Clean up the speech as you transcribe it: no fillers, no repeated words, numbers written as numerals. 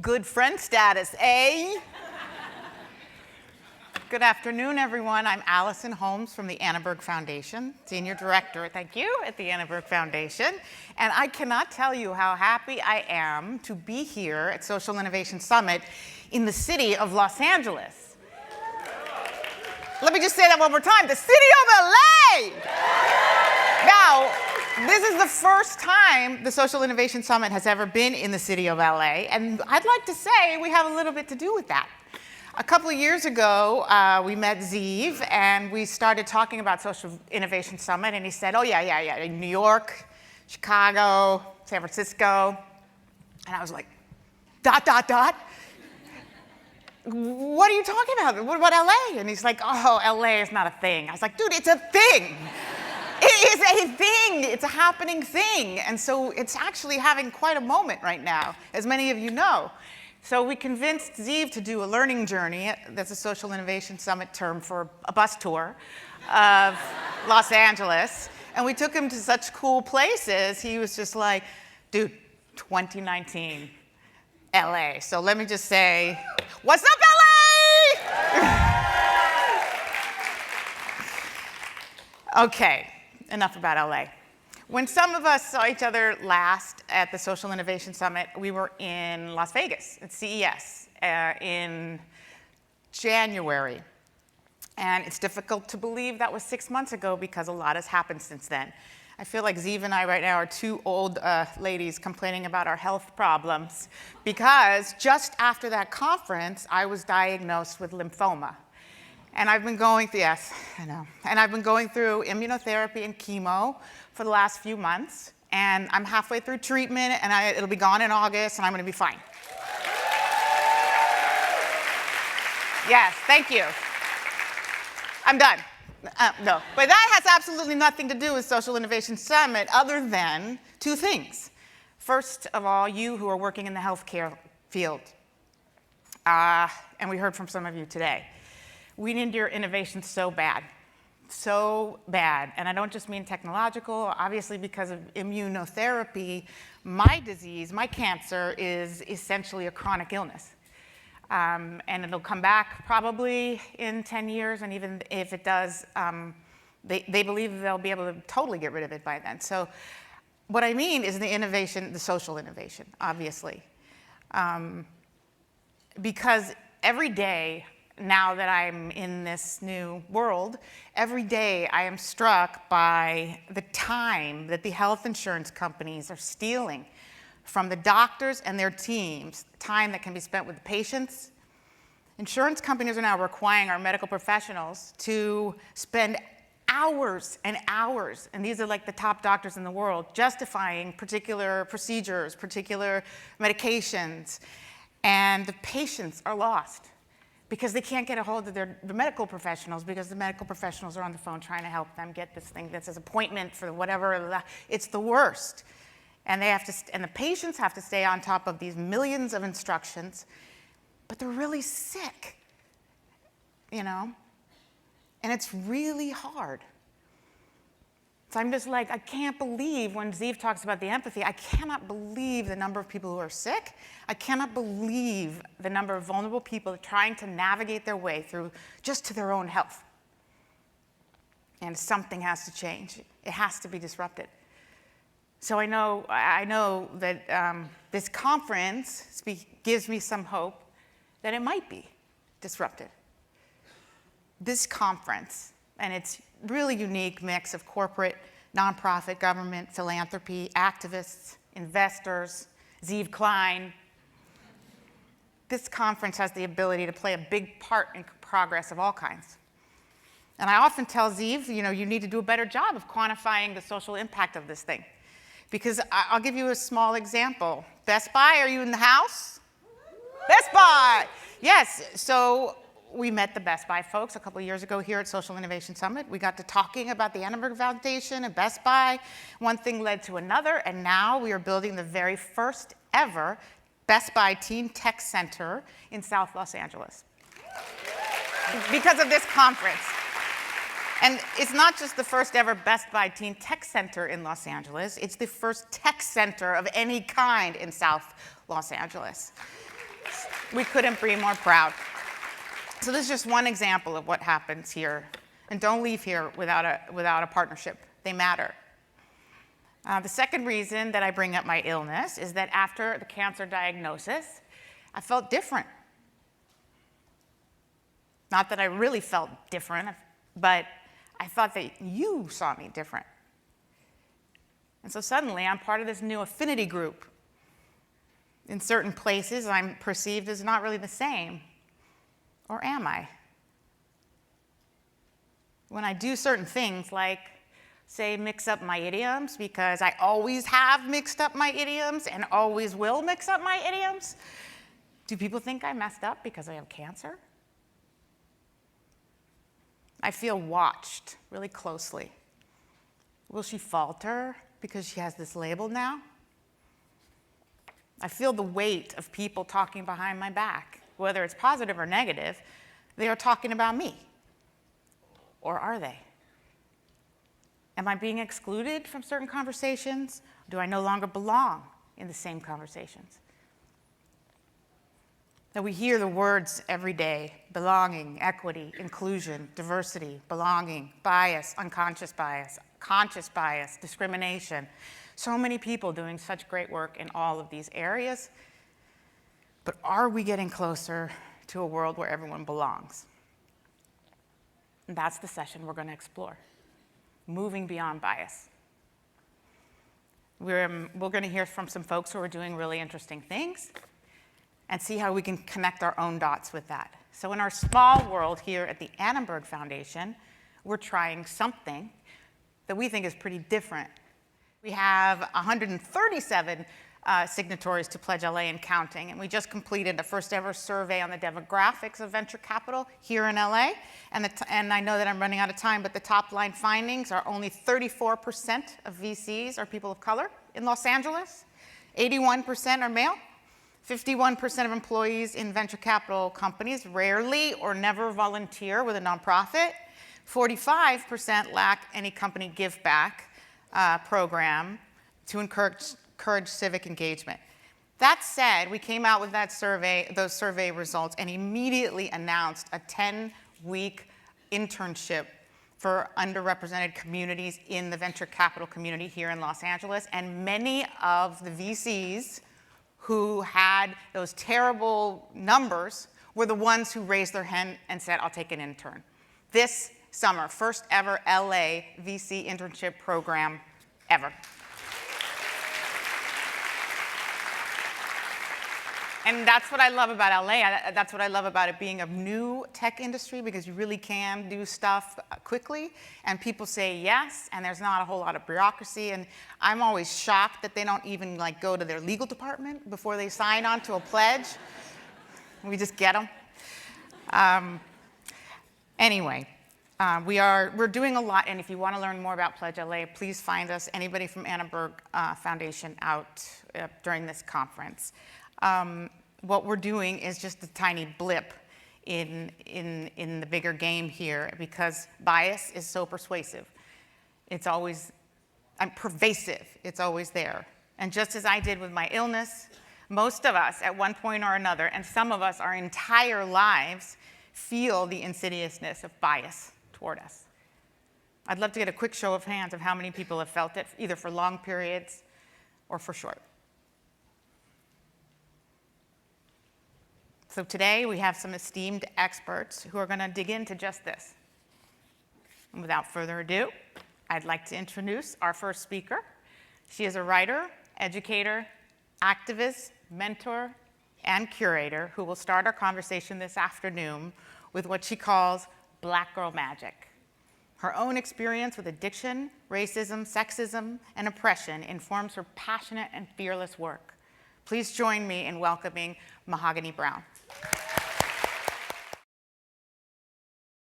Good friend status, eh? Good afternoon, everyone. I'm Allison Holmes from the Annenberg Foundation, Senior Director, thank you, at the Annenberg Foundation. And I cannot tell you how happy I am to be here at Social Innovation Summit in the city of Los Angeles. Let me just say that one more time, the city of LA! Now, this is the first time the Social Innovation Summit has ever been in the city of LA, and I'd like to say we have a little bit to do with that. A couple of years ago, we met Zeev, and we started talking about Social Innovation Summit, and he said, oh, yeah, New York, Chicago, San Francisco. And I was like, ... What are you talking about? What about LA? And he's like, oh, LA is not a thing. I was like, dude, it's a thing. It is a thing. It's a happening thing. And so it's actually having quite a moment right now, as many of you know. So we convinced Zeev to do a learning journey. That's a Social Innovation Summit term for a bus tour of Los Angeles. And we took him to such cool places. He was just like, dude, 2019, LA. So let me just say, what's up, LA? Okay, enough about LA. When some of us saw each other last at the Social Innovation Summit, we were in Las Vegas at CES in January. And it's difficult to believe that was 6 months ago because a lot has happened since then. I feel like Zeev and I right now are two old ladies complaining about our health problems because just after that conference, I was diagnosed with lymphoma. And I've been going through, yes, I know. And I've been going through immunotherapy and chemo for the last few months. And I'm halfway through treatment, and it'll be gone in August, and I'm going to be fine. Yes, thank you. I'm done. No, but that has absolutely nothing to do with Social Innovation Summit other than two things. First of all, you who are working in the healthcare field, and we heard from some of you today. We need your innovation so bad, and I don't just mean technological. Obviously, because of immunotherapy, my disease, my cancer, is essentially a chronic illness. And it'll come back probably in 10 years, and even if it does, they believe they'll be able to totally get rid of it by then. So what I mean is the innovation, the social innovation, obviously. Because every day, now that I'm in this new world, every day I am struck by the time that the health insurance companies are stealing from the doctors and their teams, time that can be spent with the patients. Insurance companies are now requiring our medical professionals to spend hours and hours, and these are like the top doctors in the world, justifying particular procedures, particular medications, and the patients are lost because they can't get a hold of the medical professionals because the medical professionals are on the phone trying to help them get this thing that's an appointment for whatever. It's the worst. And the patients have to stay on top of these millions of instructions, but they're really sick, you know? And it's really hard. So I'm just like, I can't believe when Zeev talks about the empathy, I cannot believe the number of people who are sick. I cannot believe the number of vulnerable people trying to navigate their way through just to their own health. And something has to change. It has to be disrupted. So I know that this conference gives me some hope that it might be disrupted. This conference, and its really unique mix of corporate, nonprofit, government, philanthropy, activists, investors, Zeev Klein. This conference has the ability to play a big part in progress of all kinds. And I often tell Zeev, you need to do a better job of quantifying the social impact of this thing. Because I'll give you a small example. Best Buy, are you in the house? Best Buy! Yes, so we met the Best Buy folks a couple of years ago here at Social Innovation Summit. We got to talking about the Annenberg Foundation and Best Buy. One thing led to another, and now we are building the very first ever Best Buy Teen Tech Center in South Los Angeles because of this conference. And it's not just the first ever Best Buy Teen Tech Center in Los Angeles, it's the first tech center of any kind in South Los Angeles. We couldn't be more proud. So this is just one example of what happens here. And don't leave here without a partnership. They matter. The second reason that I bring up my illness is that after the cancer diagnosis, I felt different. Not that I really felt different, but I thought that you saw me different. And so suddenly I'm part of this new affinity group. In certain places, I'm perceived as not really the same. Or am I? When I do certain things like, say, mix up my idioms, because I always have mixed up my idioms and always will mix up my idioms, do people think I messed up because I have cancer? I feel watched really closely. Will she falter because she has this label now? I feel the weight of people talking behind my back. Whether it's positive or negative, they are talking about me. Or are they? Am I being excluded from certain conversations? Do I no longer belong in the same conversations? That we hear the words every day: belonging, equity, inclusion, diversity, belonging, bias, unconscious bias, conscious bias, discrimination. So many people doing such great work in all of these areas. But are we getting closer to a world where everyone belongs? And that's the session we're going to explore. Moving beyond bias. We're going to hear from some folks who are doing really interesting things and see how we can connect our own dots with that. So in our small world here at the Annenberg Foundation, we're trying something that we think is pretty different. We have 137 signatories to Pledge LA and counting, and we just completed the first ever survey on the demographics of venture capital here in LA. And I know that I'm running out of time, but the top line findings are only 34% of VCs are people of color in Los Angeles, 81% are male, 51% of employees in venture capital companies rarely or never volunteer with a nonprofit, 45% lack any company give back program to encourage civic engagement. That said, we came out with those survey results, and immediately announced a 10-week internship for underrepresented communities in the venture capital community here in Los Angeles. And many of the VCs who had those terrible numbers were the ones who raised their hand and said, I'll take an intern. This summer, first ever LA VC internship program ever. And that's what I love about LA. That's what I love about it being a new tech industry, because you really can do stuff quickly, and people say yes, and there's not a whole lot of bureaucracy. And I'm always shocked that they don't even go to their legal department before they sign on to a pledge. We just get them. Anyway, we're doing a lot, and if you want to learn more about Pledge LA, please find us, anybody from Annenberg Foundation, out during this conference. What we're doing is just a tiny blip in the bigger game here, because bias is so persuasive. It's always pervasive. It's always there. And just as I did with my illness, most of us at one point or another, and some of us our entire lives, feel the insidiousness of bias toward us. I'd love to get a quick show of hands of how many people have felt it, either for long periods or for short. So today we have some esteemed experts who are going to dig into just this. And without further ado, I'd like to introduce our first speaker. She is a writer, educator, activist, mentor, and curator who will start our conversation this afternoon with what she calls Black Girl Magic. Her own experience with addiction, racism, sexism, and oppression informs her passionate and fearless work. Please join me in welcoming Mahogany Brown.